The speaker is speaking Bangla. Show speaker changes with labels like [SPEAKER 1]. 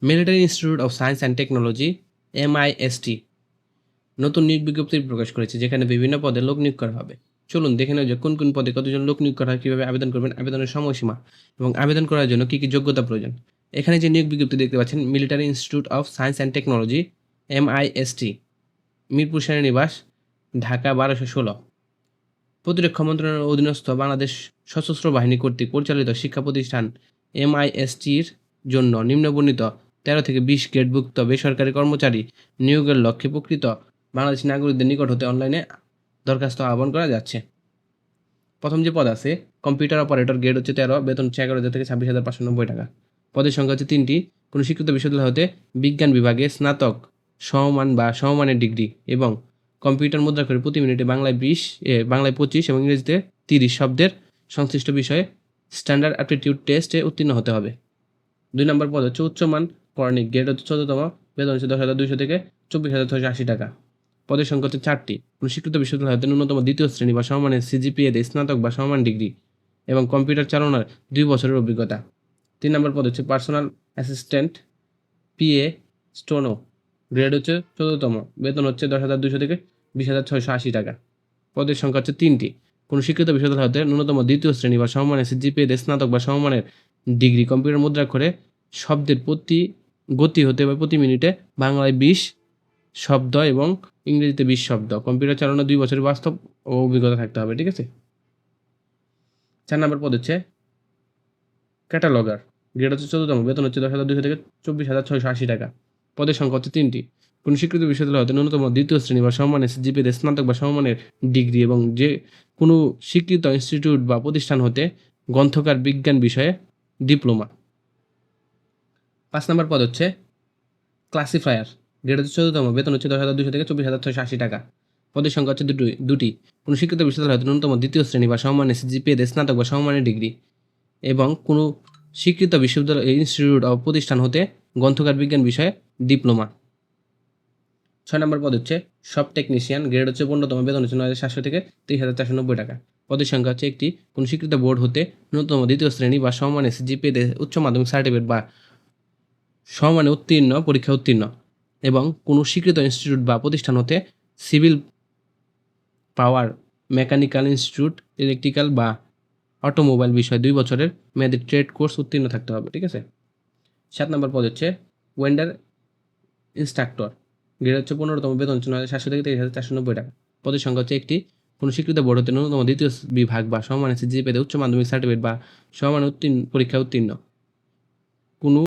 [SPEAKER 1] Military institute of science and technology MIST নতুন নিয়োগ বিজ্ঞপ্তি প্রকাশ করেছে, যেখানে বিভিন্ন পদে লোক নিয়োগ করা হবে। চলুন দেখে নেওয়া যাক কোন কোন পদে কতজন লোক নিয়োগ করা হয়, কীভাবে আবেদন করবেন, আবেদনের সময়সীমা এবং আবেদন করার জন্য কী কী যোগ্যতা প্রয়োজন। এখানে যে নিয়োগ বিজ্ঞপ্তি দেখতে পাচ্ছেন, military institute of science and technology MIST, Mirpur সেনানিবাস, ঢাকা 1216। প্রতিরক্ষা মন্ত্রণালয়ের অধীনস্থ বাংলাদেশ সশস্ত্র বাহিনী কর্তৃক পরিচালিত শিক্ষা প্রতিষ্ঠান MISTর জন্য নিম্নবর্ণিত 13 থেকে 20 গ্রেডভুক্ত বেসরকারি কর্মচারী নিয়োগের লক্ষ্যে প্রকৃত বাংলাদেশি নাগরিকদের নিকট হতে অনলাইনে দরখাস্ত আহ্বান করা যাচ্ছে। প্রথম যে পদ আছে, কম্পিউটার অপারেটর, গ্রেড হচ্ছে 13, বেতন হচ্ছে 11,000 থেকে 26,590 টাকা। পদের সংখ্যা হচ্ছে 3টি। কোনো স্বীকৃত বিশ্ববিদ্যালয় হতে বিজ্ঞান বিভাগে স্নাতক সমমান বা সমমানের ডিগ্রি এবং কম্পিউটার মুদ্রাক্ষরে প্রতি মিনিটে বাংলায় 25 এবং ইংরেজিতে 30 শব্দের সংশ্লিষ্ট বিষয়ে স্ট্যান্ডার্ড অ্যাপটিটিউড টেস্টে উত্তীর্ণ হতে হবে। 2 নম্বর পদ হচ্ছে উচ্চমান করণিক, গ্রেড হচ্ছে 14তম, বেতন হচ্ছে 10,200 থেকে 24,680 টাকা। পদের সংখ্যা হচ্ছে 4টি। কোনো স্বীকৃত বিশ্ববিদ্যালয় হতে ন্যূনতম দ্বিতীয় শ্রেণী বা সমমানের CGPA স্নাতক বা সমমান ডিগ্রি এবং কম্পিউটার চালানোর 2 বছরের অভিজ্ঞতা। 3 নম্বর পদ হচ্ছে personal assistant PA steno, grade হচ্ছে 14তম, বেতন হচ্ছে 10,200 থেকে 20,680 টাকা। পদের সংখ্যা হচ্ছে 3টি। কোনো স্বীকৃত বিশ্ববিদ্যালয় হতে ন্যূনতম দ্বিতীয় শ্রেণী বা সমমানের CGPA স্নাতক বা সমমানের ডিগ্রি, কম্পিউটার মুদ্রাক্ষরে শব্দের প্রতি গতি হতে হবে প্রতি মিনিটে বাংলায় 20 শব্দ এবং ইংরেজিতে 20 শব্দ, কম্পিউটার চালানো 2 বছরের বাস্তব ও অভিজ্ঞতা থাকতে হবে। ঠিক আছে। 4 নম্বর পদ হচ্ছে ক্যাটালগার, গ্রেড হচ্ছে 14তম, বেতন হচ্ছে 10,200 থেকে 24,680 টাকা। পদের সংখ্যা হচ্ছে 3টি। কোনো স্বীকৃত বিশ্ববিদ্যালয় হতে ন্যূনতম দ্বিতীয় শ্রেণী বা সমমানের CGPA স্নাতক বা সমমানের ডিগ্রি এবং যে কোনো স্বীকৃত ইনস্টিটিউট বা প্রতিষ্ঠান হতে গ্রন্থকার বিজ্ঞান বিষয়ে ডিপ্লোমা। 5 নম্বর পদ হচ্ছে ক্লাসিফায়ার, গ্রেড হচ্ছে 14তম, বেতন হচ্ছে 10,200 থেকে 24,680 টাকা। পদের সংখ্যা হচ্ছে দুটি। কোনো স্বীকৃত বিশ্ববিদ্যালয় হতে ন্যূনতম দ্বিতীয় শ্রেণী বা সমমানের CGPA স্নাতক বা সমমানের ডিগ্রি এবং কোনো স্বীকৃত বিশ্ববিদ্যালয় ইনস্টিটিউট অব প্রতিষ্ঠান হতে গ্রন্থকার বিজ্ঞান বিষয়ে ডিপ্লোমা। 6 নম্বর পদ হচ্ছে শপ টেকনিশিয়ান, গ্রেড হচ্ছে 15তম, বেতন হচ্ছে 9,700 থেকে 30,490 টাকা। পদের সংখ্যা হচ্ছে একটি। কোনো স্বীকৃত বোর্ড হতে ন্যূনতম দ্বিতীয় শ্রেণী বা সমমানের CGPA উচ্চ মাধ্যমিক সার্টিফিকেট বা সমমানে পরীক্ষা উত্তীর্ণ এবং কোনো স্বীকৃত ইনস্টিটিউট বা প্রতিষ্ঠান হতে সিভিল, পাওয়ার, মেকানিক্যাল ইনস্টিটিউট, ইলেকট্রিক্যাল বা অটোমোবাইল বিষয়ে 2 বছরের মেয়াদী ট্রেড কোর্স উত্তীর্ণ থাকতে হবে। ঠিক আছে। 7 নম্বর পদ হচ্ছে ওয়েন্ডার ইনস্ট্রাক্টর, গ্রেড হচ্ছে 15তম, বেতন হচ্ছে 9,700 থেকে 23,490 টাকা। পদের সংখ্যা হচ্ছে একটি। কোনো স্বীকৃত বোর্ড হতে ন্যূনতম দ্বিতীয় বিভাগ বা সমমানের CGPA উচ্চ মাধ্যমিক সার্টিফিকেট বা সমমানের পরীক্ষা উত্তীর্ণ কোনো